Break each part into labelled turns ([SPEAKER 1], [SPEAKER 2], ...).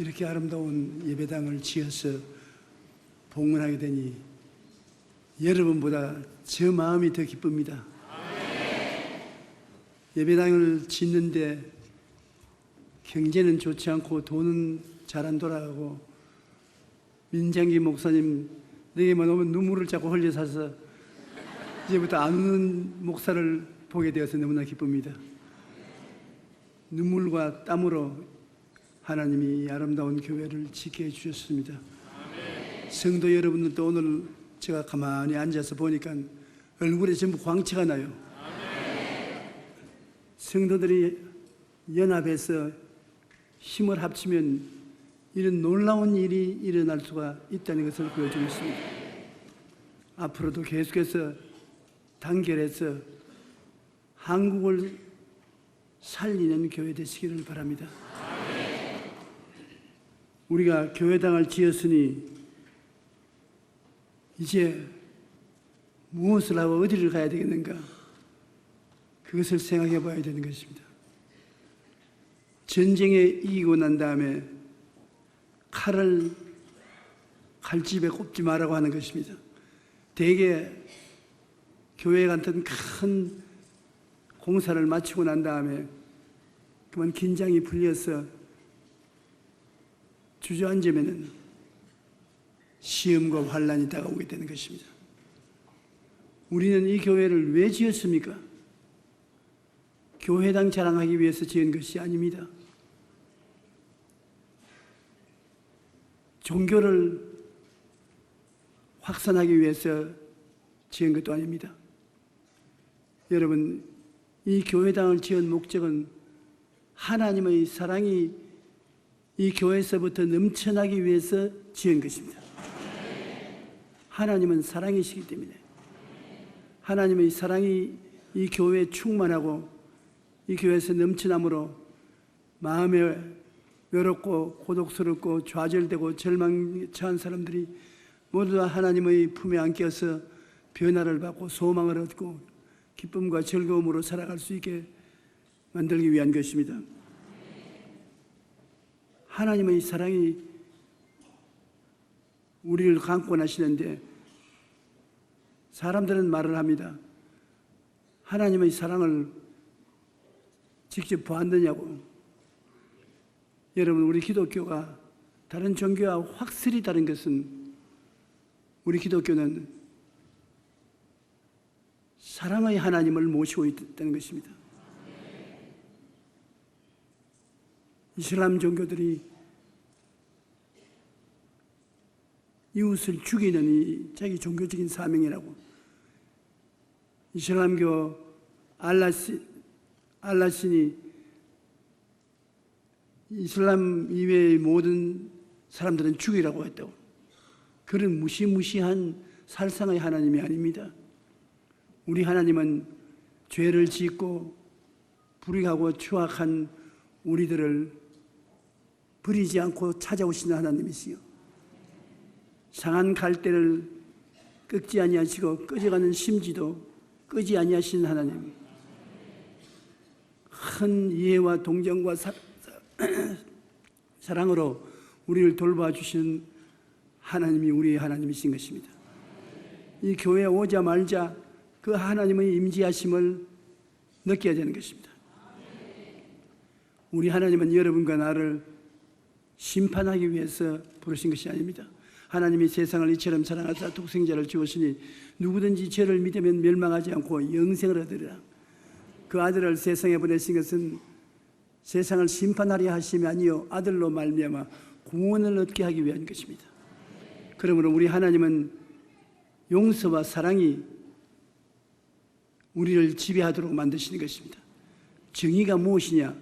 [SPEAKER 1] 이렇게 아름다운 예배당을 지어서 봉헌하게 되니 여러분보다 저 마음이 더 기쁩니다. 예배당을 짓는데 경제는 좋지 않고 돈은 잘 안 돌아가고 민장기 목사님 내게만 오면 눈물을 자꾸 흘려서서 이제부터 안 우는 목사를 보게 되어서 너무나 기쁩니다. 눈물과 땀으로 하나님이 아름다운 교회를 짓게 해주셨습니다. 성도 여러분들도 오늘 제가 가만히 앉아서 보니까 얼굴에 전부 광채가 나요. 성도들이 연합해서 힘을 합치면 이런 놀라운 일이 일어날 수가 있다는 것을 보여주고 있습니다. 앞으로도 계속해서 단결해서 한국을 살리는 교회 되시기를 바랍니다. 우리가 교회당을 지었으니 이제 무엇을 하고 어디를 가야 되겠는가? 그것을 생각해 봐야 되는 것입니다. 전쟁에 이기고 난 다음에 칼을 칼집에 꼽지 말라고 하는 것입니다. 대개 교회 같은 큰 공사를 마치고 난 다음에 그만 긴장이 풀려서 주저앉으면 시험과 환란이 다가오게 되는 것입니다. 우리는 이 교회를 왜 지었습니까? 교회당 자랑하기 위해서 지은 것이 아닙니다. 종교를 확산하기 위해서 지은 것도 아닙니다. 여러분, 이 교회당을 지은 목적은 하나님의 사랑이 이 교회에서부터 넘쳐나기 위해서 지은 것입니다. 하나님은 사랑이시기 때문에 하나님의 사랑이 이 교회에 충만하고 이 교회에서 넘쳐남으로 마음에 외롭고 고독스럽고 좌절되고 절망에 처한 사람들이 모두 다 하나님의 품에 안겨서 변화를 받고 소망을 얻고 기쁨과 즐거움으로 살아갈 수 있게 만들기 위한 것입니다. 하나님의 사랑이 우리를 강권하시는데 사람들은 말을 합니다. 하나님의 사랑을 직접 보았느냐고. 여러분, 우리 기독교가 다른 종교와 확실히 다른 것은 우리 기독교는 사랑의 하나님을 모시고 있다는 것입니다. 이슬람 종교들이 이웃을 죽이는 이 자기 종교적인 사명이라고. 이슬람교 알라신이 이슬람 이외의 모든 사람들은 죽이라고 했다고. 그런 무시무시한 살상의 하나님이 아닙니다. 우리 하나님은 죄를 짓고 불의하고 추악한 우리들을 버리지 않고 찾아오시는 하나님이시요, 상한 갈대를 꺾지 아니하시고 꺼져가는 심지도 끄지 아니하시는 하나님, 큰 이해와 동정과 사랑으로 우리를 돌봐주시는 하나님이 우리의 하나님이신 것입니다. 이 교회에 오자 말자 그 하나님의 임재하심을 느껴야 되는 것입니다. 우리 하나님은 여러분과 나를 심판하기 위해서 부르신 것이 아닙니다. 하나님이 세상을 이처럼 사랑하사 독생자를 주었으니 누구든지 저를 믿으면 멸망하지 않고 영생을 얻으리라. 그 아들을 세상에 보내신 것은 세상을 심판하려 하심이 아니요 아들로 말미암아 구원을 얻게 하기 위한 것입니다. 그러므로 우리 하나님은 용서와 사랑이 우리를 지배하도록 만드시는 것입니다. 정의가 무엇이냐?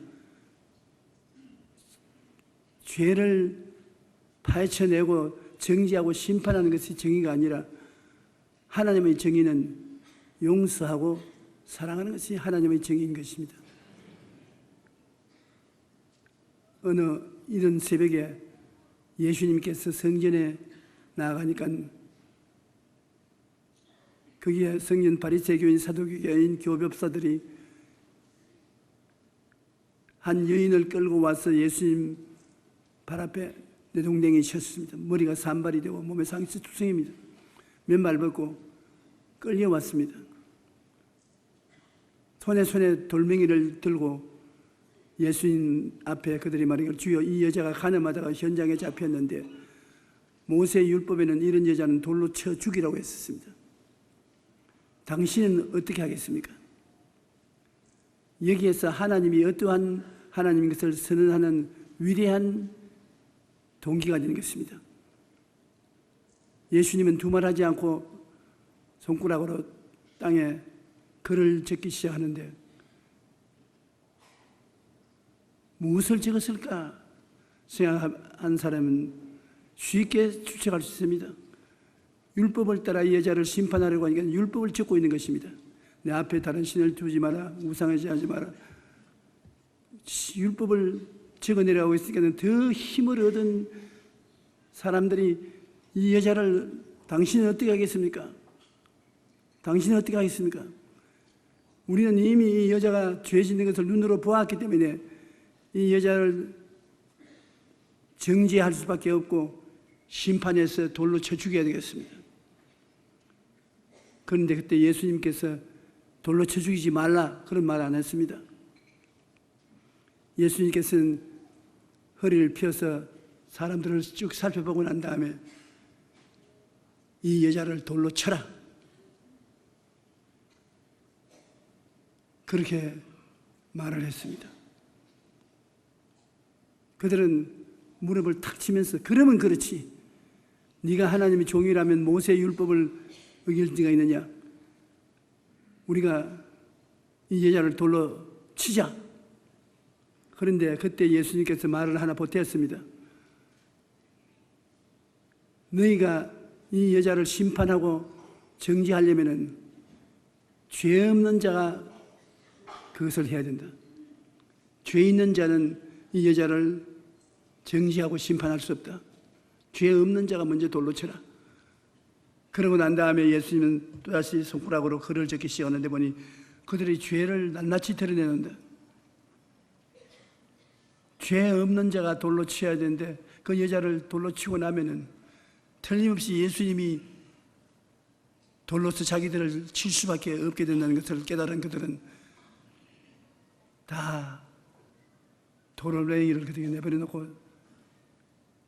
[SPEAKER 1] 죄를 파헤쳐내고 정지하고 심판하는 것이 정의가 아니라 하나님의 정의는 용서하고 사랑하는 것이 하나님의 정의인 것입니다. 어느 이른 새벽에 예수님께서 성전에 나아가니까 거기에 성전 바리새교인 사두개인 교법사들이 한 여인을 끌고 와서 예수님 발 앞에 내동댕이 쳤습니다. 머리가 산발이 되고 몸에 상처 투성입니다. 맨발 벗고 끌려왔습니다. 손에 돌멩이를 들고 예수님 앞에 그들이 말하기를 주여 이 여자가 가늠하다가 현장에 잡혔는데 모세 율법에는 이런 여자는 돌로 쳐 죽이라고 했었습니다. 당신은 어떻게 하겠습니까? 여기에서 하나님이 어떠한 하나님인 것을 선언하는 위대한 동기가 되는 것입니다. 예수님은 두말하지 않고 손가락으로 땅에 글을 적기 시작하는데 무엇을 적었을까 생각한 사람은 쉽게 추측할 수 있습니다. 율법을 따라 이 여자를 심판하려고 하니까 율법을 적고 있는 것입니다. 내 앞에 다른 신을 두지 마라, 우상을 제하지 마라. 율법을 적어내려고 했으니까 더 힘을 얻은 사람들이 이 여자를 당신은 어떻게 하겠습니까? 당신은 어떻게 하겠습니까? 우리는 이미 이 여자가 죄 짓는 것을 눈으로 보았기 때문에 이 여자를 정죄할 수밖에 없고 심판해서 돌로 쳐 죽여야 되겠습니다. 그런데 그때 예수님께서 돌로 쳐 죽이지 말라 그런 말 안 했습니다. 예수님께서는 허리를 펴서 사람들을 쭉 살펴보고 난 다음에 이 여자를 돌로 쳐라 그렇게 말을 했습니다. 그들은 무릎을 탁 치면서 그러면 그렇지 네가 하나님의 종이라면 모세 율법을 어길 리가 있느냐 우리가 이 여자를 돌로 치자. 그런데 그때 예수님께서 말을 하나 보태었습니다. 너희가 이 여자를 심판하고 정죄하려면 죄 없는 자가 그것을 해야 된다. 죄 있는 자는 이 여자를 정죄하고 심판할 수 없다. 죄 없는 자가 먼저 돌로 쳐라. 그러고 난 다음에 예수님은 또다시 손가락으로 글을 적기 시작하는데 보니 그들이 죄를 낱낱이 드러내는다. 죄 없는 자가 돌로 쳐야 되는데 그 여자를 돌로 치고 나면은 틀림없이 예수님이 돌로서 자기들을 칠 수밖에 없게 된다는 것을 깨달은 그들은 다 돌멩이를 그들에게 내버려놓고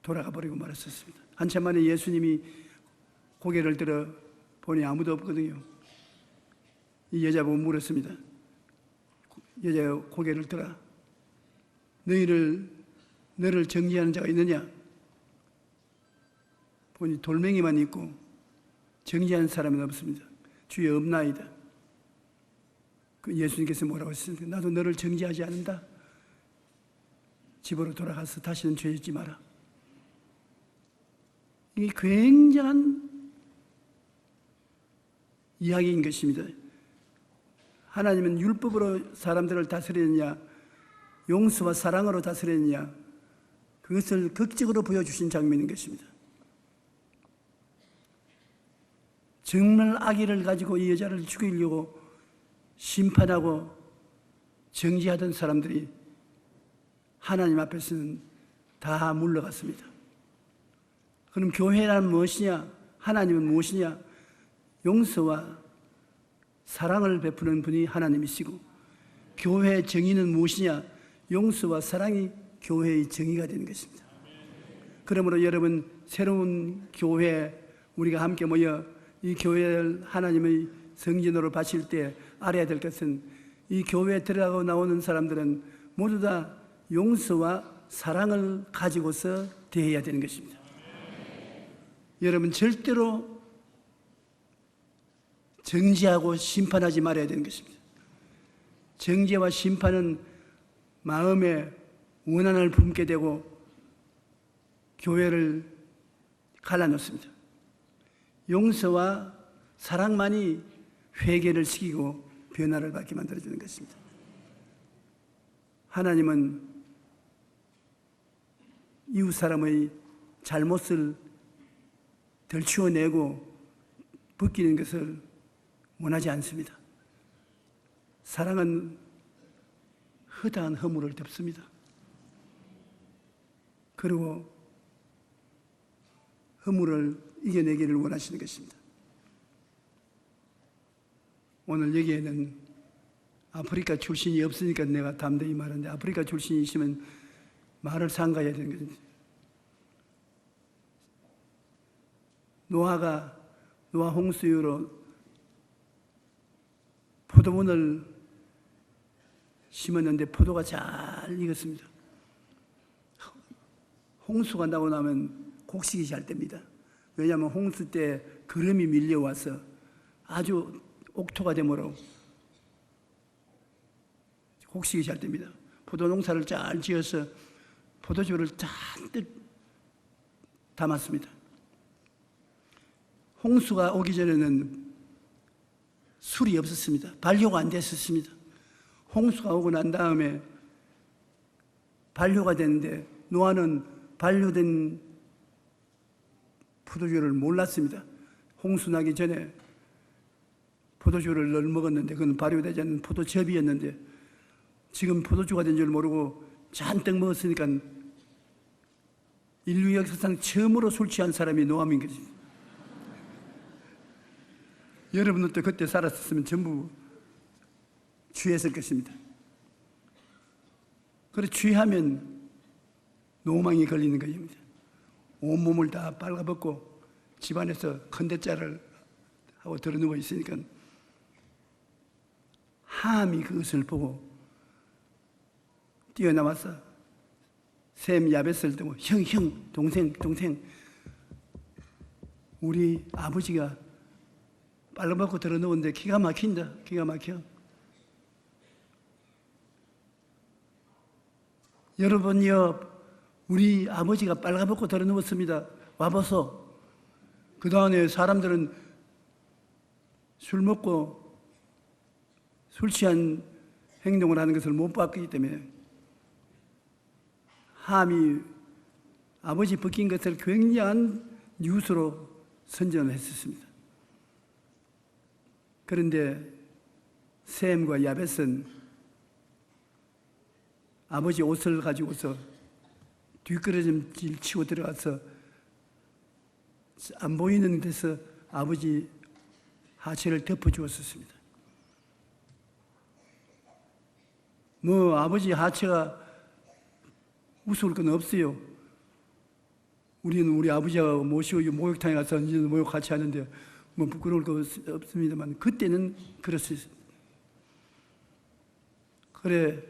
[SPEAKER 1] 돌아가 버리고 말았었습니다. 한참 만에 예수님이 고개를 들어 보니 아무도 없거든요. 이 여자 보고 물었습니다. 여자가 고개를 들어 너를 정죄하는 자가 있느냐? 보니 돌멩이만 있고 정죄하는 사람은 없습니다. 주여 없나이다. 그 예수님께서 뭐라고 하셨습니까? 나도 너를 정죄하지 않는다. 집으로 돌아가서 다시는 죄 짓지 마라. 이게 굉장한 이야기인 것입니다. 하나님은 율법으로 사람들을 다스리느냐 용서와 사랑으로 다스리느냐 그것을 극적으로 보여주신 장면인 것입니다. 정말 악의를 가지고 이 여자를 죽이려고 심판하고 정죄하던 사람들이 하나님 앞에서는 다 물러갔습니다. 그럼 교회란 무엇이냐? 하나님은 무엇이냐? 용서와 사랑을 베푸는 분이 하나님이시고 교회의 정의는 무엇이냐? 용서와 사랑이 교회의 정의가 되는 것입니다. 그러므로 여러분 새로운 교회 우리가 함께 모여 이 교회를 하나님의 성전으로 바칠 때 알아야 될 것은 이 교회에 들어가고 나오는 사람들은 모두 다 용서와 사랑을 가지고서 대해야 되는 것입니다. 여러분 절대로 정죄하고 심판하지 말아야 되는 것입니다. 정죄와 심판은 마음에 원한을 품게 되고 교회를 갈라놓습니다. 용서와 사랑만이 회개를 시키고 변화를 받게 만들어주는 것입니다. 하나님은 이웃 사람의 잘못을 덜치워내고 벗기는 것을 원하지 않습니다. 사랑은 허다한 허물을 덮습니다. 그리고 허물을 이겨내기를 원하시는 것입니다. 오늘 여기에는 아프리카 출신이 없으니까 내가 담대히 말하는데, 아프리카 출신이시면 말을 삼가해야 되는 거죠. 노아 홍수 이후로 포도원을 심었는데 포도가 잘 익었습니다. 홍수가 나고 나면 곡식이 잘 됩니다. 왜냐하면 홍수 때 거름이 밀려와서 아주 옥토가 되므로 곡식이 잘 됩니다. 포도 농사를 잘 지어서 포도주를 잔뜩 담았습니다. 홍수가 오기 전에는 술이 없었습니다. 반려가 안 됐었습니다. 홍수가 오고 난 다음에 반려가 됐는데 노아는 반려된 포도주를 몰랐습니다. 홍수 나기 전에 포도주를 늘 먹었는데 그건 발효되지 않은 포도즙이었는데 지금 포도주가 된 줄 모르고 잔뜩 먹었으니까 인류 역사상 처음으로 술 취한 사람이 노아인 것입니다. 여러분들도 그때 살았으면 전부 취했을 것입니다. 그래 취하면 노망이 걸리는 것입니다. 온몸을 다 빨가벗고 집안에서 컨대짜를 하고 들어누워 있으니까 함이 그것을 보고 뛰어나와서 셈 야벳을 두고 형, 동생 우리 아버지가 빨가벗고 들어누웠는데 기가 막힌다. 기가 막혀. 여러분요, 우리 아버지가 빨가벗고 들어누웠습니다. 와보소. 그 다음에 사람들은 술 먹고 술 취한 행동을 하는 것을 못 봤기 때문에 함이 아버지 벗긴 것을 굉장한 뉴스로 선전을 했었습니다. 그런데 셈과 야벳은 아버지 옷을 가지고서 뒷걸음질 치고 들어가서 안 보이는 데서 아버지 하체를 덮어주었습니다. 아버지 하체가 우스울 건 없어요. 우리는 우리 아버지가 모시고 목욕탕에 가서 이제 목욕 같이 하는데 부끄러울 거 없습니다만 그때는 그랬어요. 그래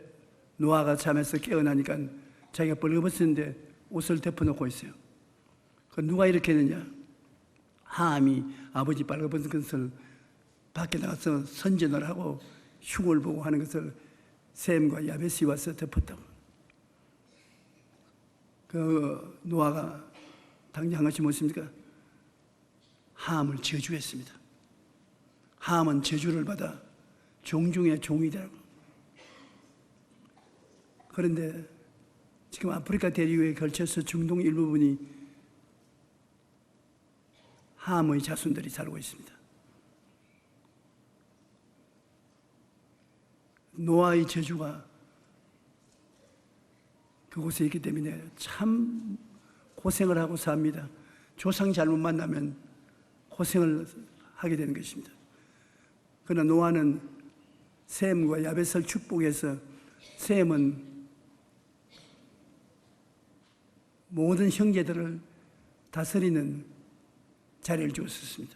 [SPEAKER 1] 노아가 잠에서 깨어나니까 자기가 벌거벗었는데 옷을 덮어놓고 있어요. 누가 이렇게 했느냐? 함이 아버지 벌거벗은 것을 밖에 나가서 선전을 하고 흉을 보고 하는 것을 셈과 야벳이 와서 덮었다고. 그 노아가 당장 한 것이 무엇입니까? 함을 저주했습니다. 함은 저주를 받아 종중의 종이 되라고. 그런데 지금 아프리카 대륙에 걸쳐서 중동 일부분이 함의 자손들이 살고 있습니다. 노아의 저주가 그곳에 있기 때문에 참 고생을 하고 삽니다. 조상 잘못 만나면 고생을 하게 되는 것입니다. 그러나 노아는 셈과 야벳을 축복해서 셈은 모든 형제들을 다스리는 자리를 주었습니다.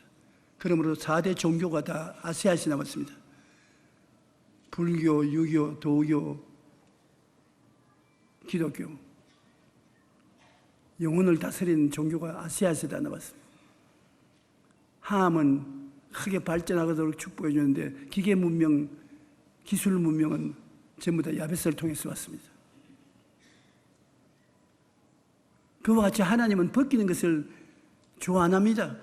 [SPEAKER 1] 그러므로 4대 종교가 다 아시아에서 남았습니다. 불교, 유교, 도교, 기독교. 영혼을 다스리는 종교가 아시아에서 다 남았습니다. 함은 크게 발전하도록 축복해 주는데 기계 문명, 기술 문명은 전부 다 야벳을 통해서 왔습니다. 그와 같이 하나님은 벗기는 것을 좋아 안 합니다.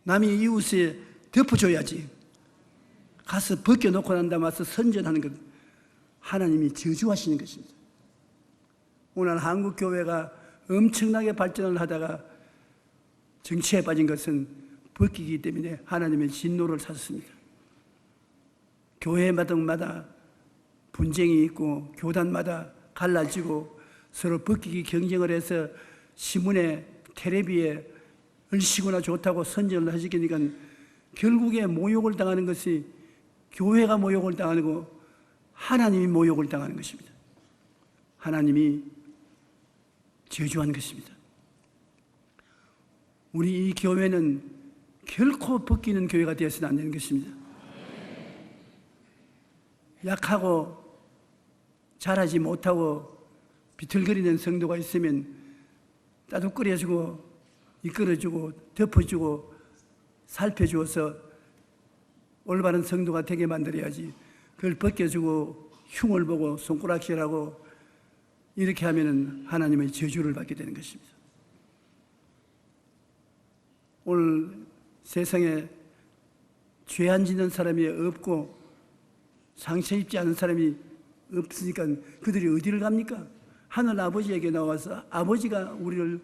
[SPEAKER 1] 남이 이웃에 덮어줘야지. 가서 벗겨놓고 난 다음에 와서 선전하는 것, 하나님이 저주하시는 것입니다. 오늘 한국 교회가 엄청나게 발전을 하다가 정치에 빠진 것은 벗기기 때문에 하나님의 진노를 샀습니다. 교회마다 분쟁이 있고 교단마다 갈라지고 서로 벗기기 경쟁을 해서 신문에 텔레비에 얼씨구나 좋다고 선전을 하시니까 결국에 모욕을 당하는 것이 교회가 모욕을 당하고 하나님이 모욕을 당하는 것입니다. 하나님이 저주한 것입니다. 우리 이 교회는 결코 벗기는 교회가 되어서는 안 되는 것입니다. 약하고 잘하지 못하고 비틀거리는 성도가 있으면 따뜻거려주고 이끌어주고 덮어주고 살펴주어서 올바른 성도가 되게 만들어야지, 그걸 벗겨주고 흉을 보고 손가락질하고 이렇게 하면 하나님의 저주를 받게 되는 것입니다. 오늘 세상에 죄 안 짓는 사람이 없고 상처 입지 않은 사람이 없으니까 그들이 어디를 갑니까? 하늘 아버지에게 나와서 아버지가 우리를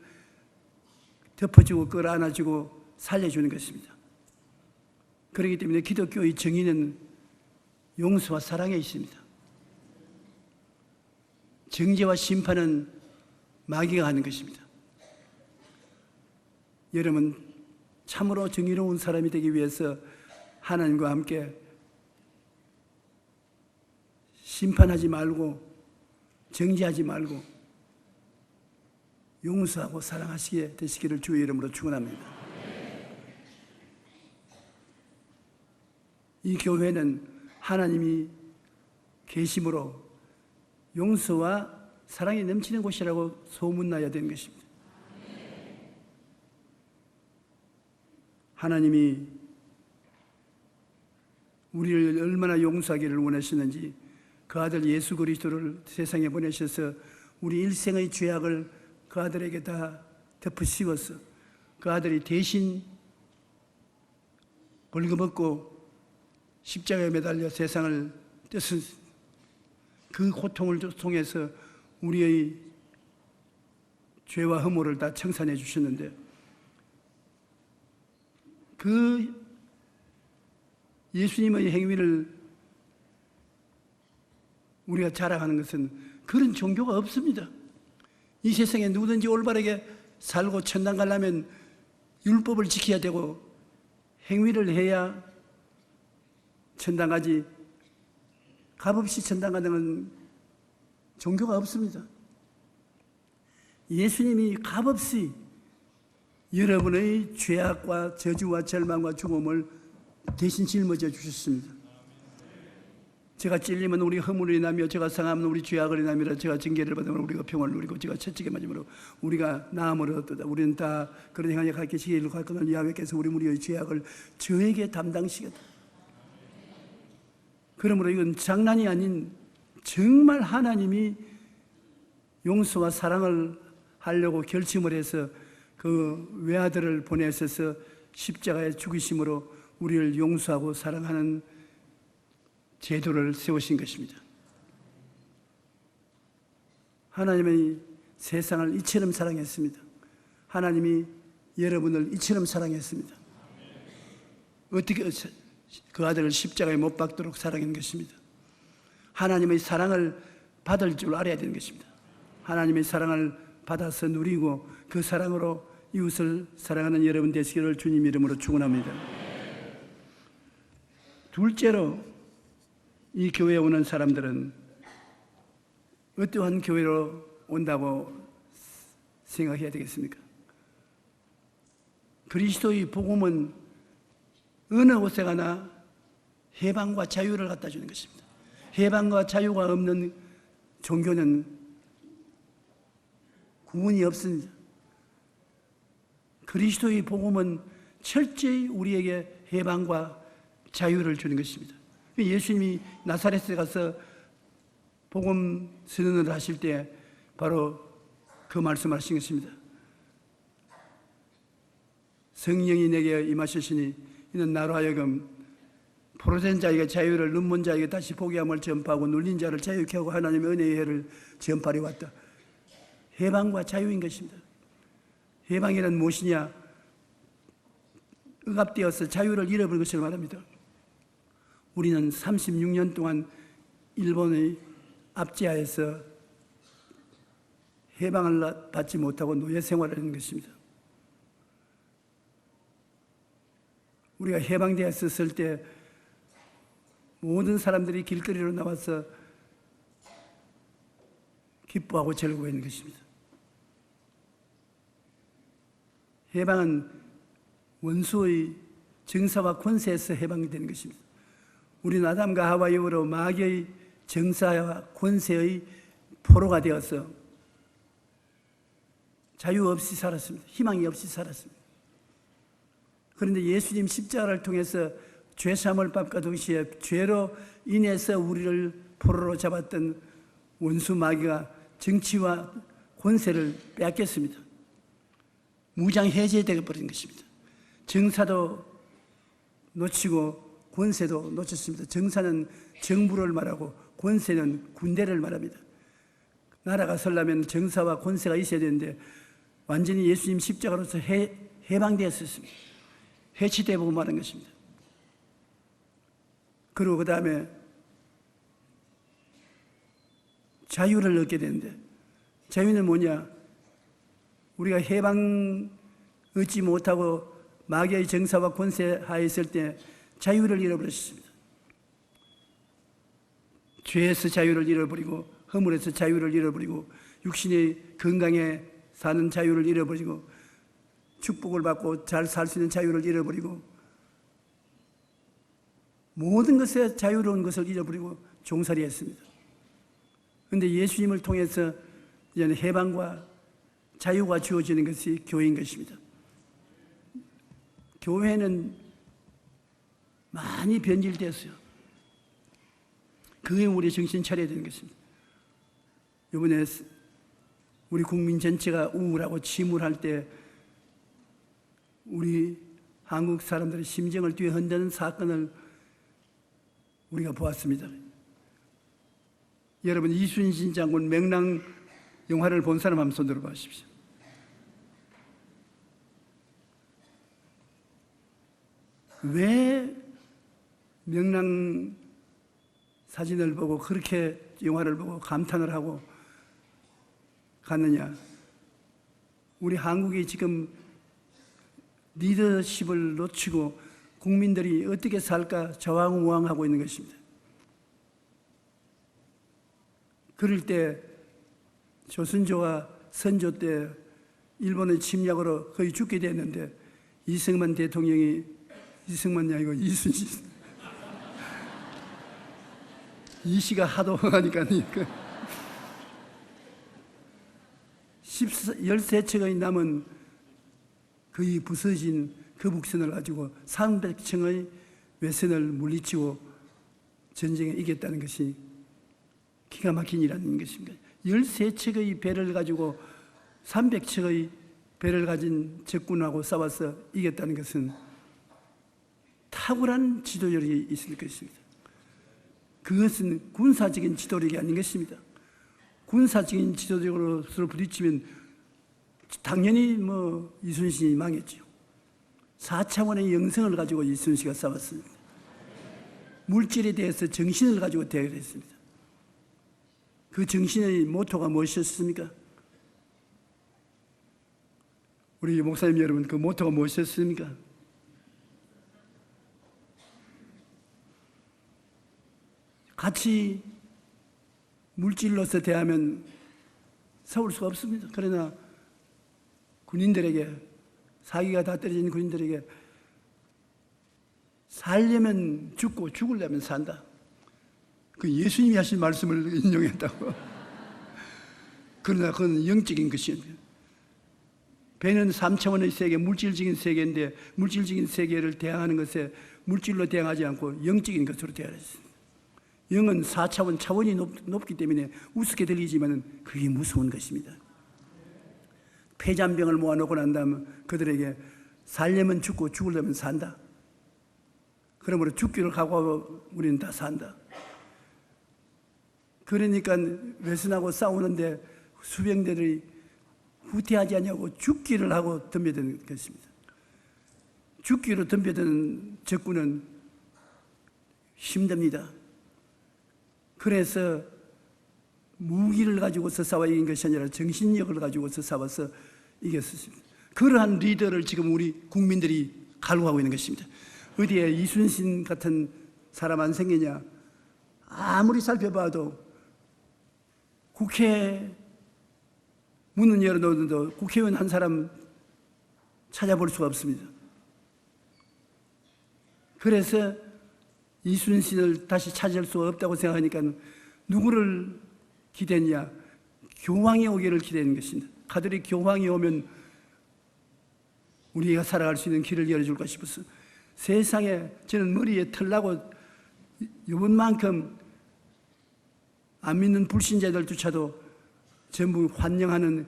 [SPEAKER 1] 덮어주고 끌어안아주고 살려주는 것입니다. 그렇기 때문에 기독교의 정의는 용서와 사랑에 있습니다. 정죄와 심판은 마귀가 하는 것입니다. 여러분, 참으로 정의로운 사람이 되기 위해서 하나님과 함께 심판하지 말고 정죄하지 말고 용서하고 사랑하시게 되시기를 주의 이름으로 축원합니다. 이 교회는 하나님이 계심으로 용서와 사랑이 넘치는 곳이라고 소문나야 되는 것입니다. 하나님이 우리를 얼마나 용서하기를 원하시는지 그 아들 예수 그리스도를 세상에 보내셔서 우리 일생의 죄악을 그 아들에게 다 덮어씌워서 그 아들이 대신 벌거벗고 십자가에 매달려 세상을 떼서 그 고통을 통해서 우리의 죄와 허물을 다 청산해 주셨는데, 그 예수님의 행위를 우리가 자랑하는 것은 그런 종교가 없습니다. 이 세상에 누구든지 올바르게 살고 천당 가려면 율법을 지켜야 되고 행위를 해야 천당 가지, 값없이 천당 가는 종교가 없습니다. 예수님이 값없이 여러분의 죄악과 저주와 절망과 죽음을 대신 짊어져 주셨습니다. 제가 찔리면 우리 허물을 인하며 제가 상하면 우리 죄악을 인하며 제가 징계를 받으면 우리가 평화를 누리고 제가 채찍에 맞으므로 우리가 나음을 얻었다. 우리는 다 그런 행하여 갈 것이 일로 갈 것을 야훼께서 우리 무리의 죄악을 저에게 담당시켰다. 그러므로 이건 장난이 아닌 정말 하나님이 용서와 사랑을 하려고 결심을 해서 그 외아들을 보내셔서 십자가에 죽이심으로 우리를 용서하고 사랑하는 제도를 세우신 것입니다. 하나님의 세상을 이처럼 사랑했습니다. 하나님이 여러분을 이처럼 사랑했습니다. 어떻게 그 아들을 십자가에 못 박도록 사랑한 것입니다. 하나님의 사랑을 받을 줄 알아야 되는 것입니다. 하나님의 사랑을 받아서 누리고 그 사랑으로 이웃을 사랑하는 여러분 되시기를 주님 이름으로 축원합니다. 둘째로, 이 교회에 오는 사람들은 어떠한 교회로 온다고 생각해야 되겠습니까? 그리스도의 복음은 어느 곳에 가나 해방과 자유를 갖다 주는 것입니다. 해방과 자유가 없는 종교는 구원이 없습니다. 그리스도의 복음은 철저히 우리에게 해방과 자유를 주는 것입니다. 예수님이 나사렛에 가서 복음 선언을 하실 때 바로 그 말씀하신 것입니다. 성령이 내게 임하셨으니 이는 나로 하여금 포로된 자에게 자유를, 눈먼 자에게 다시 보게 함을 전파하고 눌린 자를 자유케 하고 하나님의 은혜의 해를 전파하려 왔다. 해방과 자유인 것입니다. 해방이란 무엇이냐? 억압되어서 자유를 잃어버린 것을 말합니다. 우리는 36년 동안 일본의 압제하에서 해방을 받지 못하고 노예 생활을 하는 것입니다. 우리가 해방되었을 때 모든 사람들이 길거리로 나와서 기뻐하고 즐거워하는 것입니다. 해방은 원수의 정사와 권세에서 해방이 되는 것입니다. 우리는 아담과 하와 이후로 마귀의 정사와 권세의 포로가 되어서 자유 없이 살았습니다. 희망이 없이 살았습니다. 그런데 예수님 십자가를 통해서 죄사함을 받과 동시에 죄로 인해서 우리를 포로로 잡았던 원수 마귀가 정치와 권세를 빼앗겼습니다. 무장 해제되어 버린 것입니다. 정사도 놓치고 권세도 놓쳤습니다. 정사는 정부를 말하고 권세는 군대를 말합니다. 나라가 서려면 정사와 권세가 있어야 되는데 완전히 예수님 십자가로서 해방되었습니다. 해치되고 말한 것입니다. 그리고 그 다음에 자유를 얻게 되는데, 자유는 뭐냐? 우리가 해방 얻지 못하고 마귀의 정사와 권세 하에 있을 때 자유를 잃어버렸습니다. 죄에서 자유를 잃어버리고, 허물에서 자유를 잃어버리고, 육신의 건강에 사는 자유를 잃어버리고, 축복을 받고 잘 살 수 있는 자유를 잃어버리고, 모든 것에 자유로운 것을 잃어버리고 종살이 했습니다. 그런데 예수님을 통해서 이제는 해방과 자유가 주어지는 것이 교회인 것입니다. 교회는 많이 변질되었어요. 그게 우리 정신 차려야 되는 것입니다. 이번에 우리 국민 전체가 우울하고 침울할 때 우리 한국 사람들의 심정을 뒤흔드는 사건을 우리가 보았습니다. 여러분, 이순신 장군 명랑 영화를 본 사람 한번 손 들어 보십시오. 왜 명랑 사진을 보고 그렇게 영화를 보고 감탄을 하고 갔느냐? 우리 한국이 지금 리더십을 놓치고 국민들이 어떻게 살까 좌왕우왕하고 있는 것입니다. 그럴 때 조선조와 선조 때 일본의 침략으로 거의 죽게 됐는데 이승만 대통령이, 이승만이 아니고 이순신, 이씨가 하도 하니까 13척의 남은 거의 부서진 그 북선을 가지고 300척의 외선을 물리치고 전쟁에 이겼다는 것이 기가 막힌 일이라는 것입니다. 13척의 배를 가지고 300척의 배를 가진 적군하고 싸워서 이겼다는 것은 탁월한 지도력이 있을 것입니다. 그것은 군사적인 지도력이 아닌 것입니다. 군사적인 지도력으로 부딪히면 당연히 이순신이 망했죠. 4차원의 영성을 가지고 이순신이 싸웠습니다. 물질에 대해서 정신을 가지고 대결했습니다. 그 정신의 모토가 무엇이었습니까? 우리 목사님 여러분, 그 모토가 무엇이었습니까? 같이 물질로서 대하면 세울 수가 없습니다. 그러나 군인들에게, 사기가 다 떨어진 군인들에게 살려면 죽고 죽으려면 산다. 그 예수님이 하신 말씀을 인용했다고. 그러나 그건 영적인 것입니다. 배는 3차원의 세계, 물질적인 세계인데 물질적인 세계를 대항하는 것에 물질로 대항하지 않고 영적인 것으로 대항했습니다. 영은 4차원, 차원이 높기 때문에 우습게 들리지만 그게 무서운 것입니다. 폐잔병을 모아놓고 난 다음에 그들에게 살려면 죽고 죽으려면 산다. 그러므로 죽기를 각오하고 우리는 다 산다. 그러니까 외선하고 싸우는데 수병들이 후퇴하지 않냐고 죽기를 하고 덤벼드는 것입니다. 죽기로 덤벼드는 적군은 힘듭니다. 그래서 무기를 가지고서 싸워 이긴 것이 아니라 정신력을 가지고서 싸워서 이겼습니다. 그러한 리더를 지금 우리 국민들이 갈구하고 있는 것입니다. 어디에 이순신 같은 사람 안 생기냐? 아무리 살펴봐도 국회 문은 열어놓는데 국회의원 한 사람 찾아볼 수가 없습니다. 그래서 이순신을 다시 찾을 수 없다고 생각하니까 누구를 기대했냐? 교황이 오기를 기대하는 것입니다. 가톨릭 교황이 오면 우리가 살아갈 수 있는 길을 열어줄까 싶어서 세상에 저는 머리에 털나고 이번만큼 안 믿는 불신자들조차도 전부 환영하는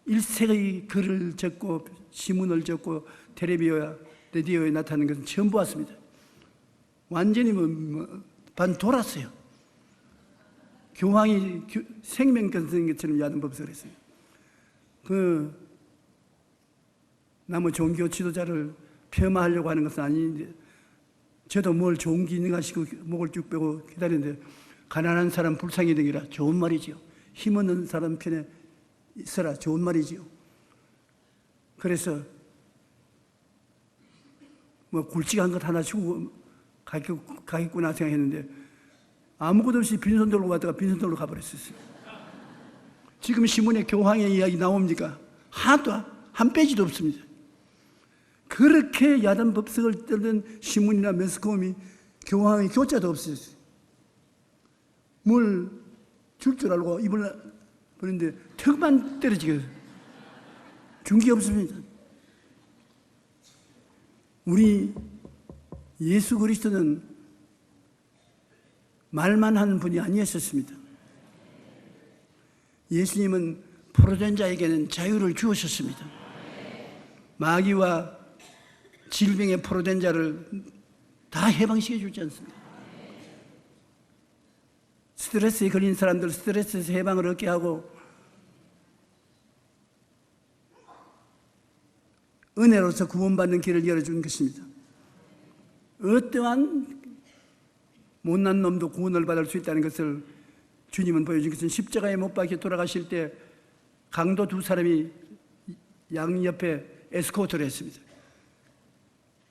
[SPEAKER 1] 일색의 글을 적고 신문을 적고 텔레비와 라디오에 나타나는 것은 처음 보았습니다. 완전히 반 돌았어요. 교황이 생명 같은 것처럼 야단 법석을 했어요. 나무 종교 지도자를 폄하하려고 하는 것은 아닌데 저도 뭘 좋은 기능가 싶고 목을 쭉 빼고 기다리는데 가난한 사람 불쌍히 되기라 좋은 말이지요. 힘없는 사람 편에 있어라 좋은 말이지요. 그래서 굵직한 것 하나 주고 가겠구나 생각했는데 아무것도 없이 빈손 들고 왔다가 빈손 들고 가버렸어요. 지금 신문에 교황의 이야기 나옵니까? 하나도 한 페이지도 없습니다. 그렇게 야단 법석을 떨던 신문이나 매스컴이 교황의 교자도 없었어요. 뭘 줄 줄 알고 입을 버리는데 턱만 떨어지게 준게 없습니다. 우리 예수 그리스도는 말만 하는 분이 아니었습니다. 예수님은 포로된 자에게는 자유를 주셨습니다. 마귀와 질병에 포로된 자를 다 해방시켜 주지 않습니다. 스트레스에 걸린 사람들 스트레스에서 해방을 얻게 하고 은혜로서 구원받는 길을 열어주는 것입니다. 어떠한 못난 놈도 구원을 받을 수 있다는 것을 주님은 보여준 것은 십자가에 못 박혀 돌아가실 때 강도 두 사람이 양옆에 에스코트를 했습니다.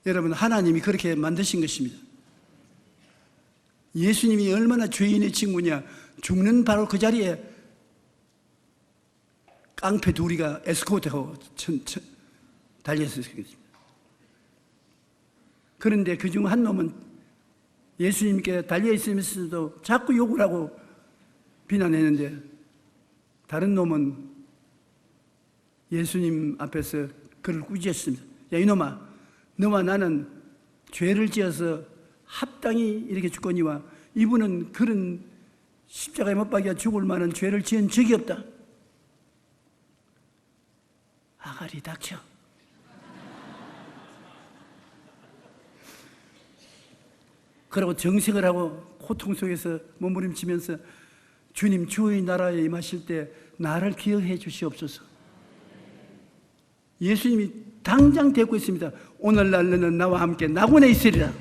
[SPEAKER 1] 여러분, 하나님이 그렇게 만드신 것입니다. 예수님이 얼마나 죄인의 친구냐. 죽는 바로 그 자리에 깡패 둘이가 에스코트하고 달려있었습니다. 그런데 그중 한 놈은 예수님께 달려있으면서도 자꾸 욕을 하고 비난했는데 다른 놈은 예수님 앞에서 그를 꾸짖었습니다. 야 이놈아, 너와 나는 죄를 지어서 합당히 이렇게 죽거니와 이분은 그런 십자가에 못 박여 죽을 만한 죄를 지은 적이 없다. 아가리 닥쳐. 그러고 정색을 하고 고통 속에서 몸부림치면서 주님 주의 나라에 임하실 때 나를 기억해 주시옵소서. 예수님이 당장 데리고 있습니다. 오늘날 너는 나와 함께 낙원에 있으리라.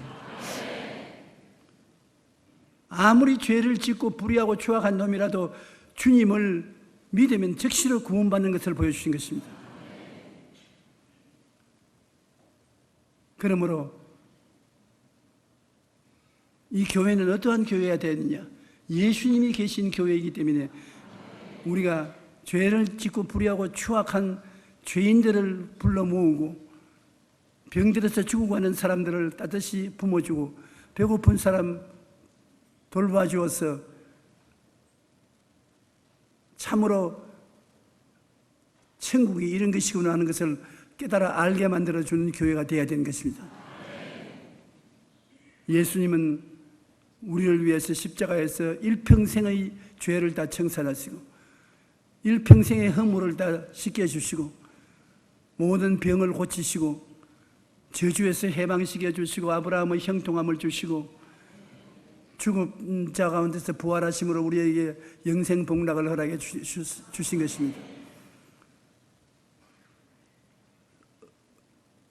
[SPEAKER 1] 아무리 죄를 짓고 불의하고 추악한 놈이라도 주님을 믿으면 즉시로 구원받는 것을 보여주신 것입니다. 그러므로 이 교회는 어떠한 교회가 되느냐? 예수님이 계신 교회이기 때문에 우리가 죄를 짓고 불의하고 추악한 죄인들을 불러 모으고 병들어서 죽고 가는 사람들을 따뜻이 품어주고 배고픈 사람 돌봐주어서 참으로 천국이 이런 것이구나 하는 것을 깨달아 알게 만들어주는 교회가 되어야 되는 것입니다. 예수님은 우리를 위해서 십자가에서 일평생의 죄를 다 청산하시고 일평생의 허물을 다 씻겨주시고 모든 병을 고치시고 저주에서 해방시켜 주시고 아브라함의 형통함을 주시고 죽은 자 가운데서 부활하심으로 우리에게 영생 복락을 허락해 주신 것입니다.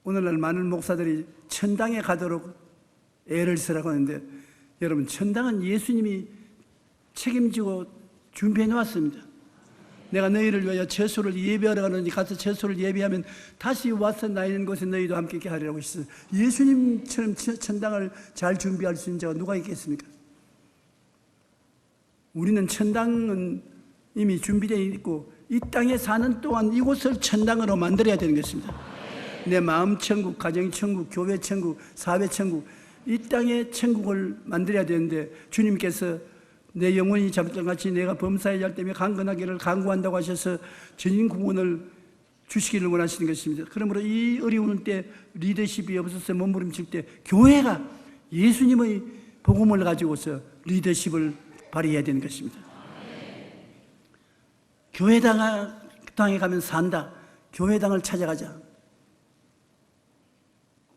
[SPEAKER 1] 오늘날 많은 목사들이 천당에 가도록 애를 쓰라고 하는데 여러분, 천당은 예수님이 책임지고 준비해 놓았습니다. 내가 너희를 위하여 처소를 예비하러 가노니 가서 처소를 예비하면 다시 와서 나 있는 곳에 너희도 함께 있게 하리라고 했어요. 예수님처럼 천당을 잘 준비할 수 있는 자가 누가 있겠습니까? 우리는 천당은 이미 준비되어 있고 이 땅에 사는 동안 이곳을 천당으로 만들어야 되는 것입니다. 내 마음 천국, 가정 천국, 교회 천국, 사회 천국, 이 땅에 천국을 만들어야 되는데 주님께서 내 영혼이 잠들같이 내가 범사의 잘 때문에 강건하기를 간구한다고 하셔서 전인 구원을 주시기를 원하시는 것입니다. 그러므로 이 어려운 때 리더십이 없어서 몸부림칠 때 교회가 예수님의 복음을 가지고서 리더십을 발휘해야 되는 것입니다. 교회당에 가면 산다. 교회당을 찾아가자.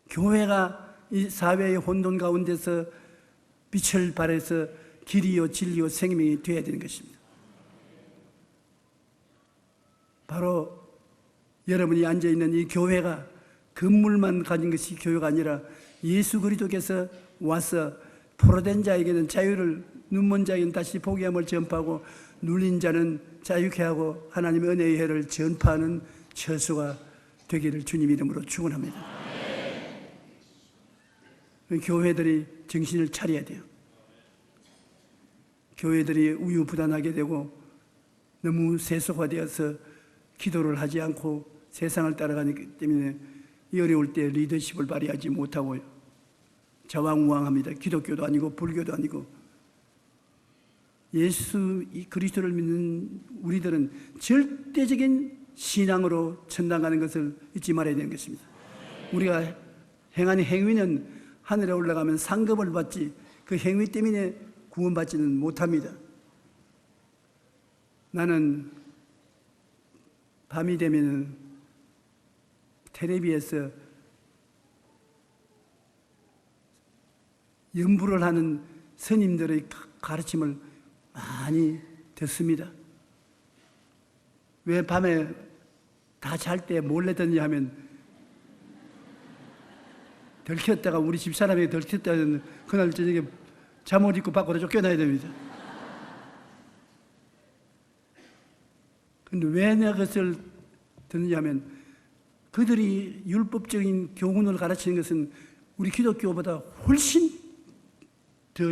[SPEAKER 1] 교회가 이 사회의 혼돈 가운데서 빛을 발해서 길이요 진리요 생명이 되어야 되는 것입니다. 바로 여러분이 앉아있는 이 교회가 건물만 가진 것이 교회가 아니라 예수 그리스도께서 와서 포로된 자에게는 자유를, 눈먼 자에게는 다시 보게함을 전파하고 눌린 자는 자유케 하고 하나님의 은혜의 해를 전파하는 처소가 되기를 주님 이름으로 축원합니다. 교회들이 정신을 차려야 돼요. 교회들이 우유부단하게 되고 너무 세속화되어서 기도를 하지 않고 세상을 따라가기 때문에 이 어려울 때 리더십을 발휘하지 못하고 자왕우왕합니다. 기독교도 아니고 불교도 아니고. 예수 그리스도를 믿는 우리들은 절대적인 신앙으로 천당 가는 것을 잊지 말아야 되는 것입니다. 우리가 행하는 행위는 하늘에 올라가면 상급을 받지 그 행위 때문에 구원받지는 못합니다. 나는 밤이 되면 텔레비에서 연부를 하는 스님들의 가르침을 많이 듣습니다. 왜 밤에 다 잘 때 몰래 듣냐 하면 들켰다가 우리 집사람에게 들켰다는 그날 저녁에 잠옷 입고 밖으로 쫓겨나야 됩니다. 그런데 왜 내가 그것을 듣느냐 하면 그들이 율법적인 교훈을 가르치는 것은 우리 기독교보다 훨씬 더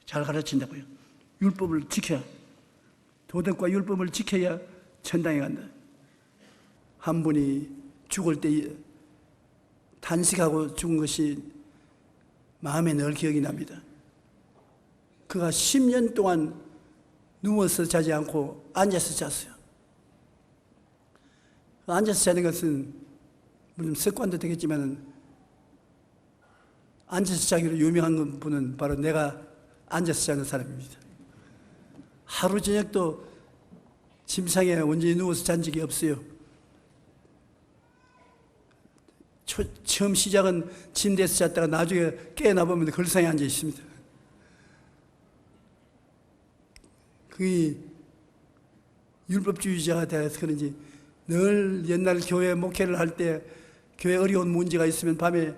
[SPEAKER 1] 잘 가르친다고요. 율법을 지켜야, 도덕과 율법을 지켜야 천당에 간다. 한 분이 죽을 때 단식하고 죽은 것이 마음에 늘 기억이 납니다. 그가 10년 동안 누워서 자지 않고 앉아서 잤어요. 앉아서 자는 것은 물론 습관도 되겠지만 앉아서 자기로 유명한 분은 바로 내가 앉아서 자는 사람입니다. 하루 저녁도 침상에 온전히 누워서 잔 적이 없어요. 처음 시작은 침대에서 잤다가 나중에 깨어나보면 걸상에 앉아 있습니다. 그게 율법주의자가 되어서 그런지 늘 옛날 교회 목회를 할 때 교회 어려운 문제가 있으면 밤에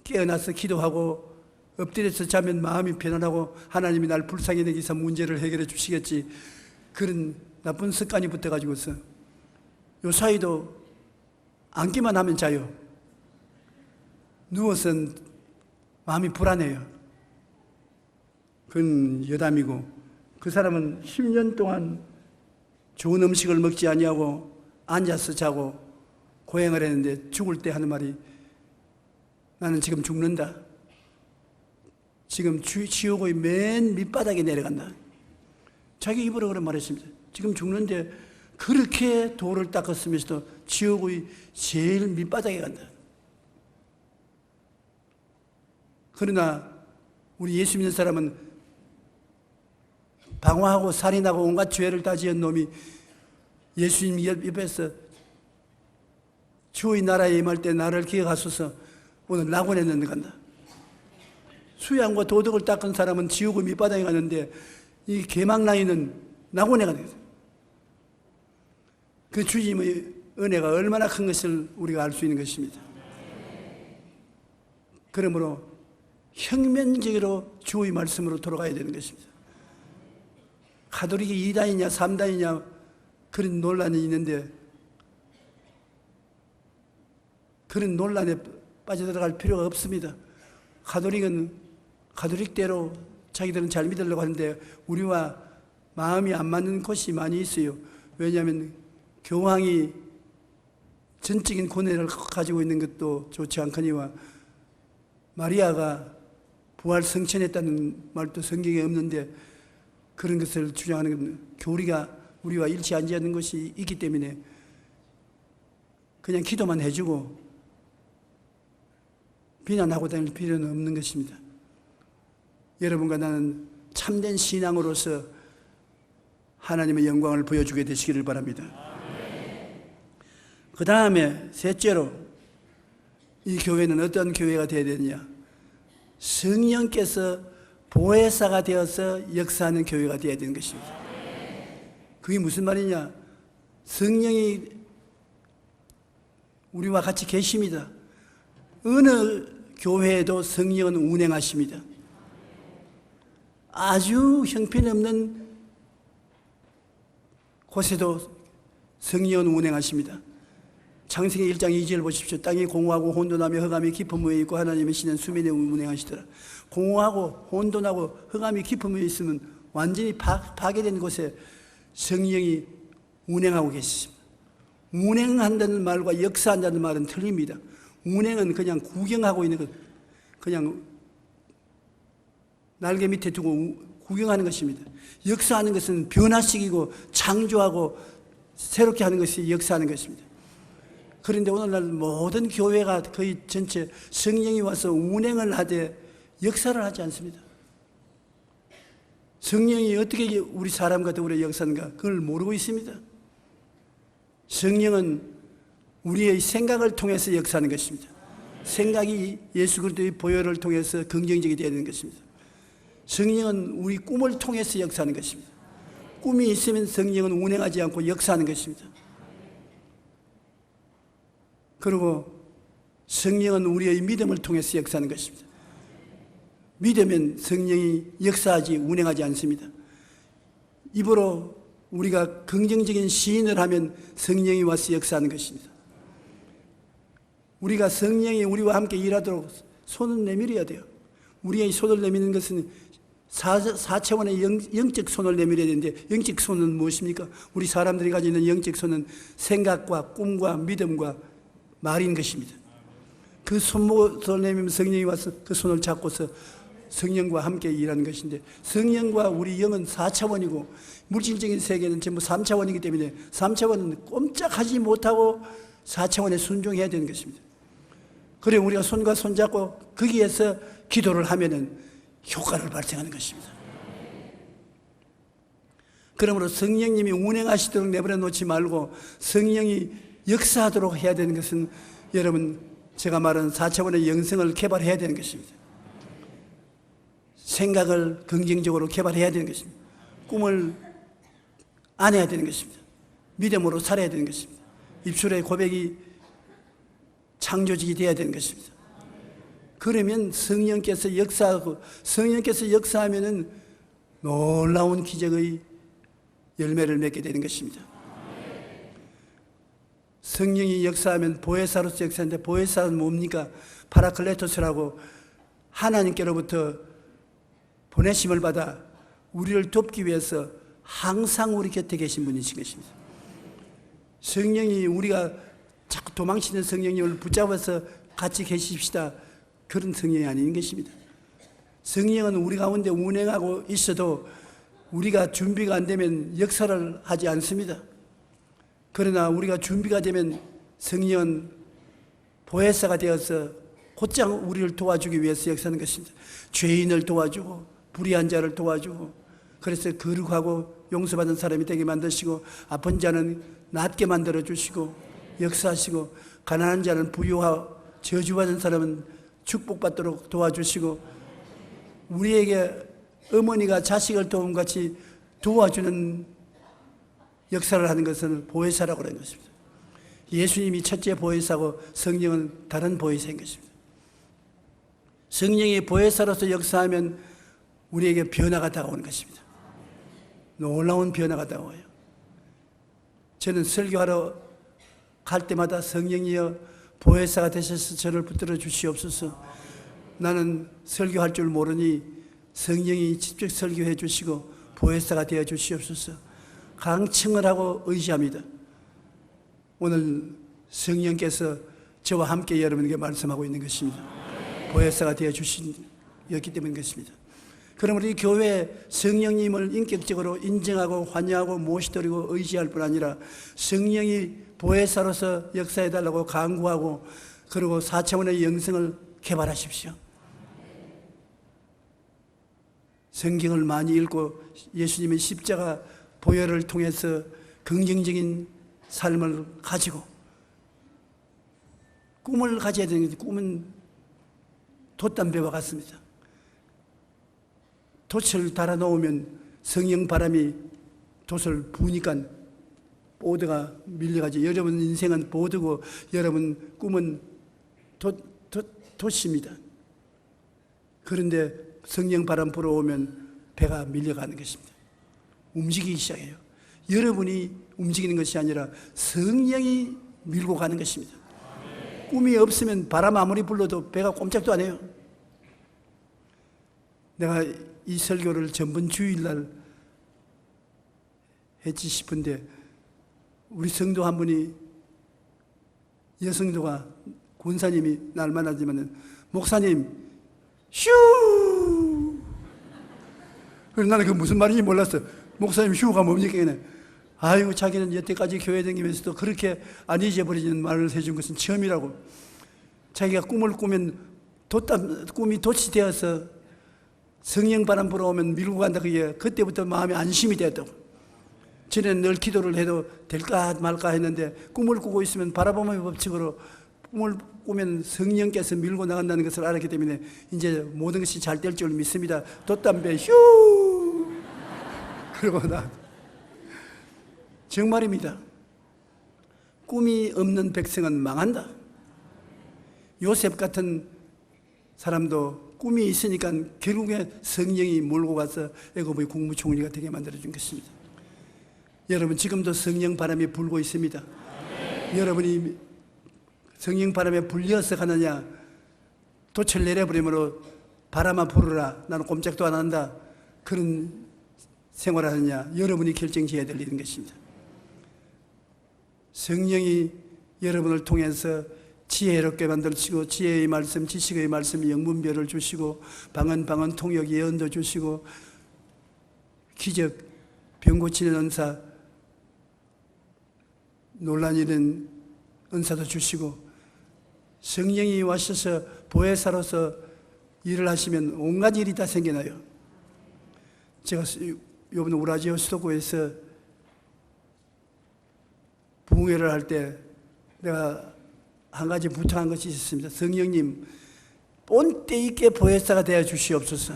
[SPEAKER 1] 깨어나서 기도하고 엎드려서 자면 마음이 편안하고 하나님이 날 불쌍히 여기서 문제를 해결해 주시겠지, 그런 나쁜 습관이 붙어가지고서 요 사이도 앉기만 하면 자요. 누워서는 마음이 불안해요. 그건 여담이고, 그 사람은 10년 동안 좋은 음식을 먹지 아니하고 앉아서 자고 고행을 했는데 죽을 때 하는 말이 나는 지금 죽는다. 지금 지옥의 맨 밑바닥에 내려간다. 자기 입으로 그런 말했습니다. 지금 죽는데 그렇게 돌을 닦았으면서도 지옥의 제일 밑바닥에 간다. 그러나 우리 예수 믿는 사람은 방화하고 살인하고 온갖 죄를 다 지은 놈이 예수님 옆에서 주의 나라에 임할 때 나를 기억하소서 오늘 낙원에 넣는다. 수양과 도덕을 닦은 사람은 지옥의 밑바닥에 가는데 이 개망나이는 낙원에 가는 거예요. 그 주님의 은혜가 얼마나 큰 것을 우리가 알 수 있는 것입니다. 그러므로 혁명적으로 주의 말씀으로 돌아가야 되는 것입니다. 가톨릭이 2단이냐 3단이냐 그런 논란이 있는데 그런 논란에 빠져들어갈 필요가 없습니다. 가톨릭은 가톨릭대로 자기들은 잘 믿으려고 하는데 우리와 마음이 안 맞는 곳이 많이 있어요. 왜냐하면 교황이 전적인 권위를 가지고 있는 것도 좋지 않거니와 마리아가 부활 성천했다는 말도 성경에 없는데 그런 것을 주장하는 교리가 우리와 일치하지 않는 것이 있기 때문에 그냥 기도만 해주고 비난하고 다닐 필요는 없는 것입니다. 여러분과 나는 참된 신앙으로서 하나님의 영광을 보여주게 되시기를 바랍니다. 그 다음에 셋째로 이 교회는 어떤 교회가 되어야 되느냐? 성령께서 보혜사가 되어서 역사하는 교회가 되어야 되는 것입니다. 그게 무슨 말이냐? 성령이 우리와 같이 계십니다. 어느 교회에도 성령은 운행하십니다. 아주 형편없는 곳에도 성령은 운행하십니다. 창세기 1장 2절 보십시오. 땅이 공허하고 혼돈하며 흑암이 깊은 위에 있고 하나님의 신은 수면에 운행하시더라. 공허하고 혼돈하고 흑암이 깊은 위에 있으면 완전히 파괴된 곳에 성령이 운행하고 계십니다. 운행한다는 말과 역사한다는 말은 틀립니다. 운행은 그냥 구경하고 있는 것, 그냥 날개 밑에 두고 구경하는 것입니다. 역사하는 것은 변화시키고 창조하고 새롭게 하는 것이 역사하는 것입니다. 그런데 오늘날 모든 교회가 거의 전체 성령이 와서 운행을 하되 역사를 하지 않습니다. 성령이 어떻게 우리 사람과 더불어 역사하는가 그걸 모르고 있습니다. 성령은 우리의 생각을 통해서 역사하는 것입니다. 생각이 예수 그리스도의 보혈을 통해서 긍정적이 되어야 되는 것입니다. 성령은 우리 꿈을 통해서 역사하는 것입니다. 꿈이 있으면 성령은 운행하지 않고 역사하는 것입니다. 그리고 성령은 우리의 믿음을 통해서 역사하는 것입니다. 믿으면 성령이 역사하지 운행하지 않습니다. 입으로 우리가 긍정적인 시인을 하면 성령이 와서 역사하는 것입니다. 우리가 성령이 우리와 함께 일하도록 손을 내밀어야 돼요. 우리의 손을 내미는 것은 4차원의 영적 손을 내밀어야 되는데 영적 손은 무엇입니까? 우리 사람들이 가지고 있는 영적 손은 생각과 꿈과 믿음과 말인 것입니다. 그 손목을 내밀면 성령이 와서 그 손을 잡고서 성령과 함께 일하는 것인데 성령과 우리 영은 4차원이고 물질적인 세계는 전부 3차원이기 때문에 3차원은 꼼짝하지 못하고 4차원에 순종해야 되는 것입니다. 그래 우리가 손과 손 잡고 거기에서 기도를 하면은 효과를 발생하는 것입니다. 그러므로 성령님이 운행하시도록 내버려 놓지 말고 성령이 역사하도록 해야 되는 것은 여러분 제가 말한 4차원의 영성을 개발해야 되는 것입니다. 생각을 긍정적으로 개발해야 되는 것입니다. 꿈을 안해야 되는 것입니다. 믿음으로 살아야 되는 것입니다. 입술의 고백이 창조직이 되어야 되는 것입니다. 그러면 성령께서 역사하고 성령께서 역사하면은 놀라운 기적의 열매를 맺게 되는 것입니다. 성령이 역사하면 보혜사로서 역사하는데 보혜사는 뭡니까? 파라클레토스라고 하나님께로부터 보내심을 받아 우리를 돕기 위해서 항상 우리 곁에 계신 분이신 것입니다. 성령이 우리가 자꾸 도망치는 성령님을 붙잡아서 같이 계십시다. 그런 성령이 아닌 것입니다. 성령은 우리 가운데 운행하고 있어도 우리가 준비가 안 되면 역사를 하지 않습니다. 그러나 우리가 준비가 되면 성령은 보혜사가 되어서 곧장 우리를 도와주기 위해서 역사하는 것입니다. 죄인을 도와주고 불의한 자를 도와주고 그래서 거룩하고 용서받은 사람이 되게 만드시고 아픈 자는 낫게 만들어주시고 역사하시고 가난한 자는 부유하고 저주받은 사람은 축복받도록 도와주시고 우리에게 어머니가 자식을 도움같이 도와주는 역사를 하는 것은 보혜사라고 하는 것입니다. 예수님이 첫째 보혜사고 성령은 다른 보혜사인 것입니다. 성령이 보혜사로서 역사하면 우리에게 변화가 다가오는 것입니다. 놀라운 변화가 나와요. 저는 설교하러 갈 때마다 성령이여 보혜사가 되셔서 저를 붙들어 주시옵소서. 나는 설교할 줄 모르니 성령이 직접 설교해 주시고 보혜사가 되어 주시옵소서. 강청을 하고 의지합니다. 오늘 성령께서 저와 함께 여러분에게 말씀하고 있는 것입니다. 보혜사가 되어 주셨기 때문인 것입니다. 그럼 우리 교회에 성령님을 인격적으로 인정하고 환영하고 모시드리고 의지할 뿐 아니라 성령이 보혜사로서 역사해달라고 간구하고 그리고 4차원의 영성을 개발하십시오. 성경을 많이 읽고 예수님의 십자가 보혈을 통해서 긍정적인 삶을 가지고 꿈을 가져야 되는데 꿈은 돛담배와 같습니다. 돛을 달아놓으면 성령 바람이 돛을 부으니까 보드가 밀려가지고 여러분 인생은 보드고 여러분 꿈은 돛입니다. 그런데 성령 바람 불어오면 배가 밀려가는 것입니다. 움직이기 시작해요. 여러분이 움직이는 것이 아니라 성령이 밀고 가는 것입니다. 꿈이 없으면 바람 아무리 불러도 배가 꼼짝도 안 해요. 내가 이 설교를 전번 주일날 했지 싶은데 우리 성도 한 분이 여성도가 권사님이 날 만나지만 목사님 슈 그래서 나는 그 무슨 말인지 몰랐어. 목사님 슈가 뭡니까? 아이고 자기는 여태까지 교회 다니면서도 그렇게 안 잊어버리는 말을 해준 것은 처음이라고. 자기가 꿈을 꾸면 꿈이 돛이 되어서 성령 바람 불어오면 밀고 간다. 그게 그때부터 마음에 안심이 되었다고. 전에는 늘 기도를 해도 될까 말까 했는데 꿈을 꾸고 있으면 바라봄의 법칙으로 꿈을 꾸면 성령께서 밀고 나간다는 것을 알았기 때문에 이제 모든 것이 잘 될 줄 믿습니다. 돛담배 휴 그러고 나 정말입니다. 꿈이 없는 백성은 망한다. 요셉 같은 사람도 꿈이 있으니까 결국에 성령이 몰고 가서 애굽의 국무총리가 되게 만들어준 것입니다. 여러분 지금도 성령 바람이 불고 있습니다. 여러분이 성령 바람에 불려서 가느냐 돛을 내려버리므로 바람아 불어라 나는 꼼짝도 안 한다 그런 생활하느냐 여러분이 결정지어야 될 일인 것입니다. 성령이 여러분을 통해서 지혜롭게 만들시고 지혜의 말씀, 지식의 말씀, 영분별을 주시고 방언 통역 예언도 주시고 기적, 병 고치는 은사, 논란 일은 은사도 주시고 성령이 와셔서 보혜사로서 일을 하시면 온갖 일이 다 생겨나요. 제가 이번 우라지오 수도구에서 부흥회를 할 때 내가 한 가지 부탁한 것이 있었습니다. 성령님 본때 있게 보혜사가 되어 주시옵소서.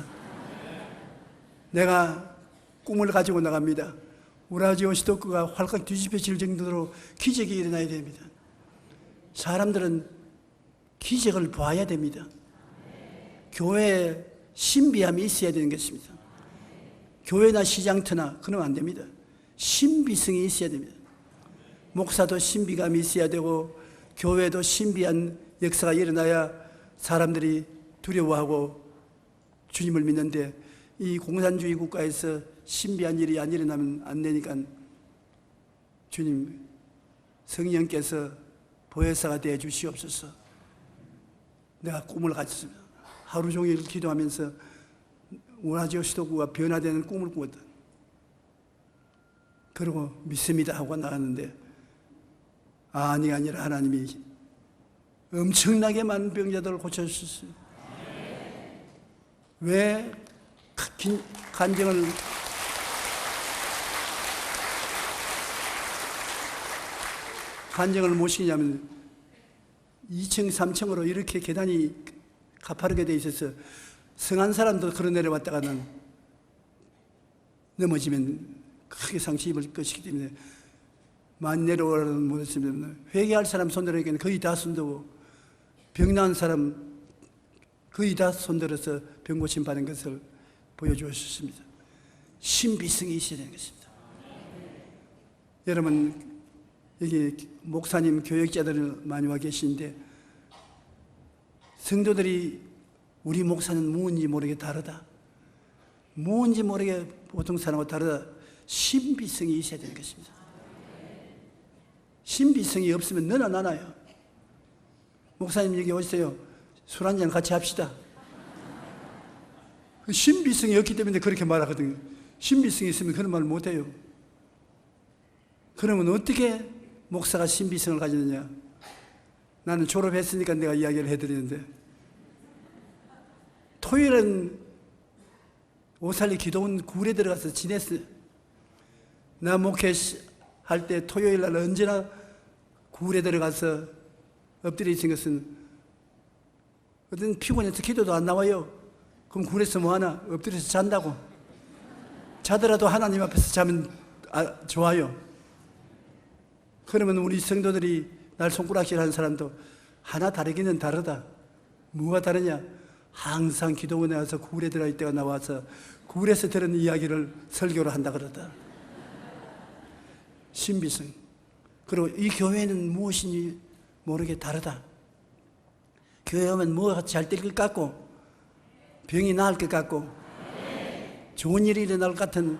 [SPEAKER 1] 내가 꿈을 가지고 나갑니다. 우라지오 수도구가 활칵 뒤집혀질 정도로 기적이 일어나야 됩니다. 사람들은 기적을 봐야 됩니다. 교회에 신비함이 있어야 되는 것입니다. 교회나 시장터나 그러면 안 됩니다. 신비성이 있어야 됩니다. 목사도 신비감이 있어야 되고 교회도 신비한 역사가 일어나야 사람들이 두려워하고 주님을 믿는데 이 공산주의 국가에서 신비한 일이 안 일어나면 안 되니까 주님 성령께서 보혜사가 되어 주시옵소서. 내가 꿈을 가졌습니다. 하루 종일 기도하면서 우라지오 수도구가 변화되는 꿈을 꾸었다. 그리고 믿습니다 하고 나갔는데 아니라 하나님이 엄청나게 많은 병자들을 고쳐주셨어요. 왜 간증을 모시냐면 2층, 3층으로 이렇게 계단이 가파르게 돼 있어서 성한 사람도 걸어 내려왔다가는 넘어지면 크게 상처 입을 것이기 때문에 많이 내려오라는 못했으면 회개할 사람 손들에게는 거의 다 손들고 병 나은 사람 거의 다 손들어서 병 고침 받은 것을 보여주었습니다. 신비성이 있어야 되는 것입니다. 여러분, 여기 목사님, 교역자들 많이 와 계시는데 성도들이 우리 목사는 무언지 모르게 다르다, 무언지 모르게 보통 사람과 다르다, 신비성이 있어야 되는 것입니다. 신비성이 없으면 너나 나나요. 목사님 여기 오세요. 술 한잔 같이 합시다. 신비성이 없기 때문에 그렇게 말하거든요. 신비성이 있으면 그런 말 못해요. 그러면 어떻게 목사가 신비성을 가지느냐? 나는 졸업했으니까 내가 이야기를 해드리는데, 토요일은 오살리 기도원 굴에 들어가서 지냈어요. 나 목회할 때 토요일 날 언제나 굴에 들어가서 엎드려 있는 것은 어떤 피곤해서 기도도 안 나와요. 그럼 굴에서 뭐하나? 엎드려서 잔다고. 자더라도 하나님 앞에서 자면 좋아요. 그러면 우리 성도들이 날 손가락질 하는 사람도 하나 다르기는 다르다. 뭐가 다르냐? 항상 기도원에 와서 굴에 들어갈 때가 나와서 굴에서 들은 이야기를 설교를 한다 그러다. 신비성. 그리고 이 교회는 무엇인지 모르게 다르다. 교회 오면 뭐가 잘 될 것 같고, 병이 나을 것 같고, 좋은 일이 일어날 것 같은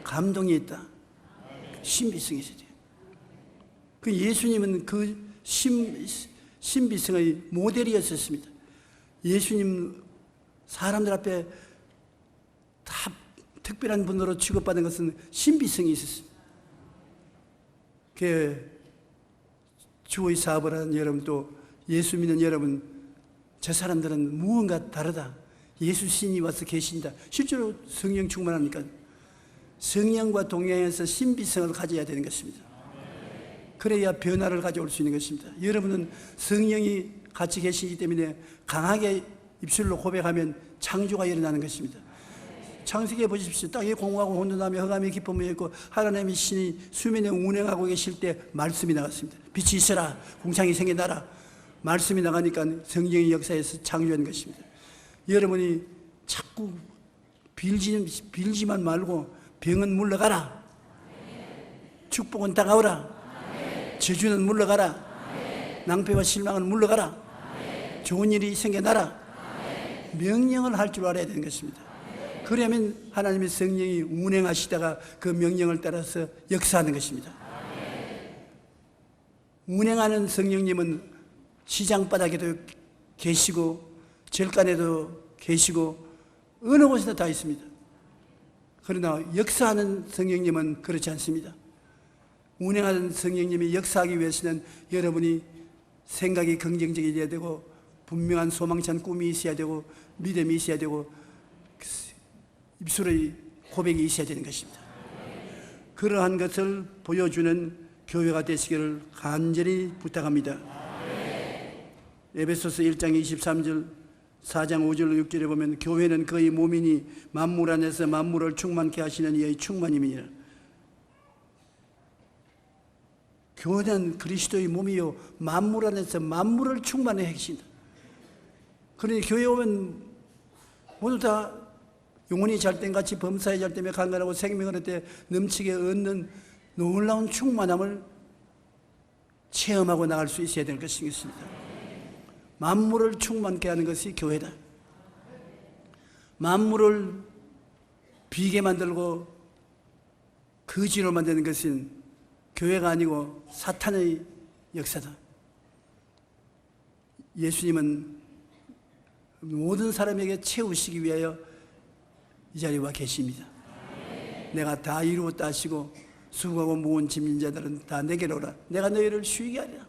[SPEAKER 1] 감동이 있다. 신비성이 있어요. 그 예수님은 그 신비성의 모델이었습니다. 예수님 사람들 앞에 다 특별한 분으로 취급받은 것은 신비성이 있었습니다. 주의 사업을 하는 여러분, 또 예수 믿는 여러분, 저 사람들은 무언가 다르다. 예수 신이 와서 계신다. 실제로 성령 충만합니까? 성령과 동행해서 신비성을 가져야 되는 것입니다. 그래야 변화를 가져올 수 있는 것입니다. 여러분은 성령이 같이 계시기 때문에 강하게 입술로 고백하면 창조가 일어나는 것입니다. 창세기에 보십시오. 땅이 공허하고 혼돈하며 흑암이 깊음이 있고 하나님의 신이 수면에 운행하고 계실 때 말씀이 나갔습니다. 빛이 있어라, 공창이 생겨나라. 말씀이 나가니까 성령의 역사에서 창조한 것입니다. 여러분이 자꾸 빌지만 말고 병은 물러가라, 축복은 다가오라, 저주는 물러가라, 낭패와 실망은 물러가라, 좋은 일이 생겨나라. 명령을 할 줄 알아야 되는 것입니다. 그러면 하나님의 성령이 운행하시다가 그 명령을 따라서 역사하는 것입니다. 운행하는 성령님은 시장바닥에도 계시고 절간에도 계시고 어느 곳에나 다 있습니다. 그러나 역사하는 성령님은 그렇지 않습니다. 운행하는 성령님이 역사하기 위해서는 여러분이 생각이 긍정적이어야 되고, 분명한 소망찬 꿈이 있어야 되고, 믿음이 있어야 되고, 입술의 고백이 있어야 되는 것입니다. 그러한 것을 보여주는 교회가 되시기를 간절히 부탁합니다. 에베소서 1장 23절, 4장 5절 6절에 보면 교회는 그의 몸이니 만물 안에서 만물을 충만케 하시는 이의 충만임이니라. 교회는 그리스도의 몸이요 만물 안에서 만물을 충만해 하신다. 그러니 교회 오면 모두 다 영혼이 잘된같이 범사에 잘되며 강건하고 생명을 얻되 넘치게 얻는 놀라운 충만함을 체험하고 나갈 수 있어야 될 것이겠습니다. 만물을 충만케 하는 것이 교회다. 만물을 비게 만들고 거지로 만드는 것은 교회가 아니고 사탄의 역사다. 예수님은 모든 사람에게 채우시기 위하여 이 자리에 와 계십니다. 내가 다 이루었다 하시고 수고하고 무거운 짐진 자들은 다 내게로 오라. 내가 너희를 쉬게 하리라.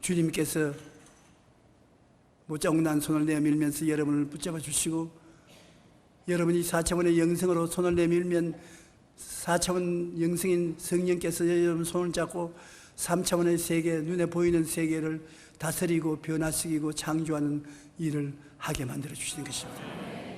[SPEAKER 1] 주님께서 못자국난 손을 내밀면서 여러분을 붙잡아 주시고, 여러분이 4차원의 영성으로 손을 내밀면 4차원 영성인 성령께서 여러분 손을 잡고 3차원의 세계, 눈에 보이는 세계를 다스리고 변화시키고 창조하는 일을 하게 만들어 주시는 것입니다.